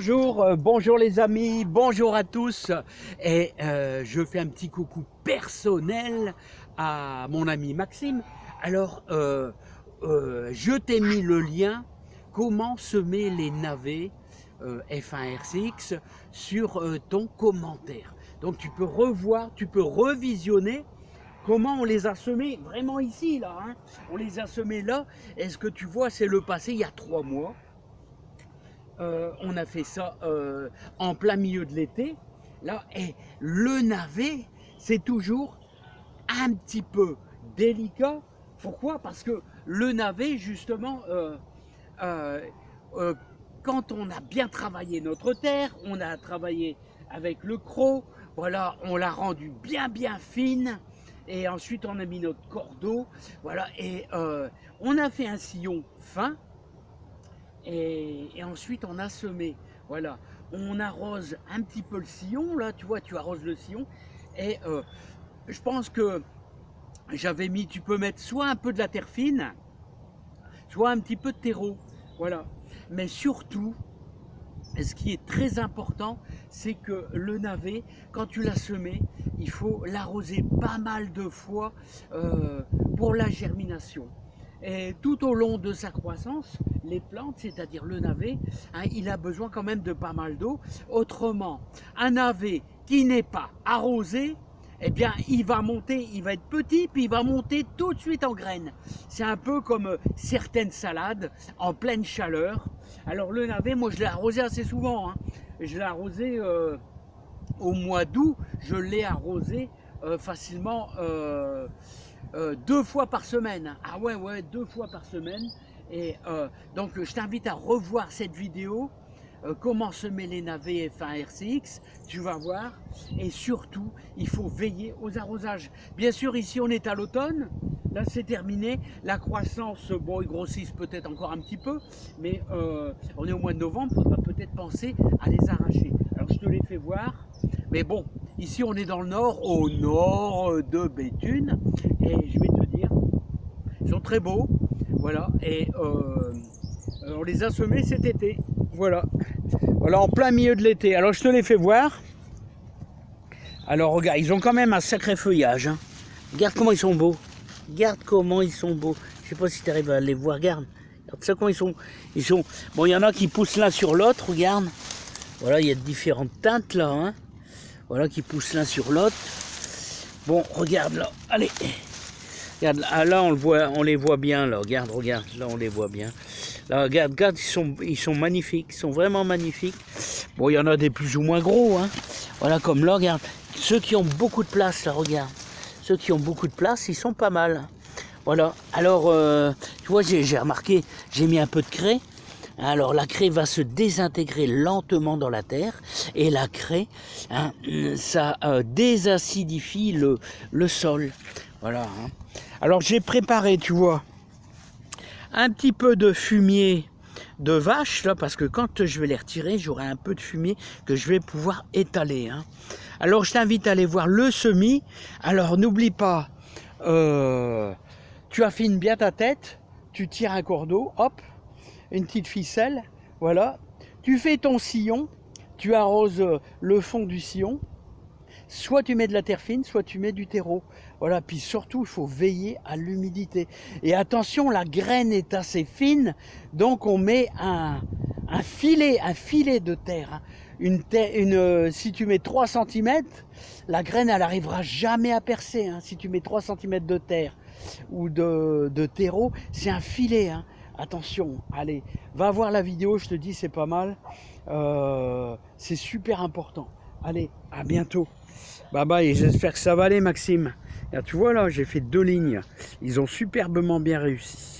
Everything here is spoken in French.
bonjour les amis, bonjour à tous. Et je fais un petit coucou personnel à mon ami Maxime. Alors, je t'ai mis le lien comment semer les navets F1 RCX sur ton commentaire. Donc tu peux revoir, tu peux revisionner comment on les a semés vraiment ici là. Hein. On les a semés là. Et ce que tu vois, c'est le passé il y a 3 mois. On a fait ça en plein milieu de l'été. Là, et le navet, c'est toujours un petit peu délicat. Pourquoi? Parce que le navet, justement, quand on a bien travaillé notre terre, on a travaillé avec le croc, voilà, on l'a rendu bien fine. Et ensuite, on a mis notre cordeau, voilà, et on a fait un sillon fin. Et ensuite on a semé, voilà, on arrose un petit peu le sillon, là tu vois, tu arroses le sillon, et je pense que j'avais mis, tu peux mettre soit un peu de la terre fine, soit un petit peu de terreau, voilà, mais surtout, ce qui est très important, c'est que le navet, quand tu l'as semé, il faut l'arroser pas mal de fois pour la germination. Et tout au long de sa croissance, les plantes, c'est-à-dire le navet, hein, il a besoin quand même de pas mal d'eau. Autrement, un navet qui n'est pas arrosé, eh bien, il va monter, il va être petit, puis il va monter tout de suite en graines. C'est un peu comme certaines salades en pleine chaleur. Alors le navet, moi je l'ai arrosé assez souvent. Hein. Je l'ai arrosé au mois d'août, je l'ai arrosé facilement 2 fois par semaine. Ah ouais, 2 fois par semaine. Et donc je t'invite à revoir cette vidéo. Comment semer les navets F1 RCX, tu vas voir. Et surtout, il faut veiller aux arrosages. Bien sûr, ici on est à l'automne. Là c'est terminé. La croissance, bon, ils grossissent peut-être encore un petit peu. Mais on est au mois de novembre, il faudra peut-être penser à les arracher. Alors je te les fais voir. Mais bon, ici on est dans le nord, au nord de Béthune. Et je vais te dire, ils sont très beaux. Voilà. Et on les a semés cet été. Voilà, en plein milieu de l'été. Alors je te les fais voir. Alors regarde, ils ont quand même un sacré feuillage. Hein. Regarde comment ils sont beaux. Regarde comment ils sont beaux. Je sais pas si tu arrives à les voir. Regarde ça comment ils sont. Bon, il y en a qui poussent l'un sur l'autre. Regarde. Voilà, il y a différentes teintes là. Hein. Voilà, qui poussent l'un sur l'autre. Bon, regarde là. Allez. Regarde, là on les voit bien là. Regarde, là on les voit bien. Là, regarde, ils sont magnifiques, ils sont vraiment magnifiques. Bon, il y en a des plus ou moins gros, hein. Voilà, comme là, regarde. Ceux qui ont beaucoup de place, là, regarde. Ceux qui ont beaucoup de place, ils sont pas mal. Voilà. Alors, tu vois, j'ai remarqué, j'ai mis un peu de craie. Alors, la craie va se désintégrer lentement dans la terre. Et la craie, hein, ça désacidifie le sol. Voilà. Hein. Alors, j'ai préparé, tu vois, un petit peu de fumier de vache, là, parce que quand je vais les retirer, j'aurai un peu de fumier que je vais pouvoir étaler. Hein. Alors, je t'invite à aller voir le semis. Alors, n'oublie pas, tu affines bien ta tête, tu tires un cordeau, hop, une petite ficelle, voilà. Tu fais ton sillon, tu arroses le fond du sillon. Soit tu mets de la terre fine, soit tu mets du terreau. Voilà, puis surtout, il faut veiller à l'humidité. Et attention, la graine est assez fine, donc on met un filet de terre. Hein. Si tu mets 3 cm, la graine, elle n'arrivera jamais à percer. Hein. Si tu mets 3 cm de terre ou de terreau, c'est un filet. Hein. Attention, allez, va voir la vidéo, je te dis, c'est pas mal. C'est super important. Allez, à bientôt. Bye bye, j'espère que ça va aller Maxime. Et tu vois là, j'ai fait 2 lignes. Ils ont superbement bien réussi.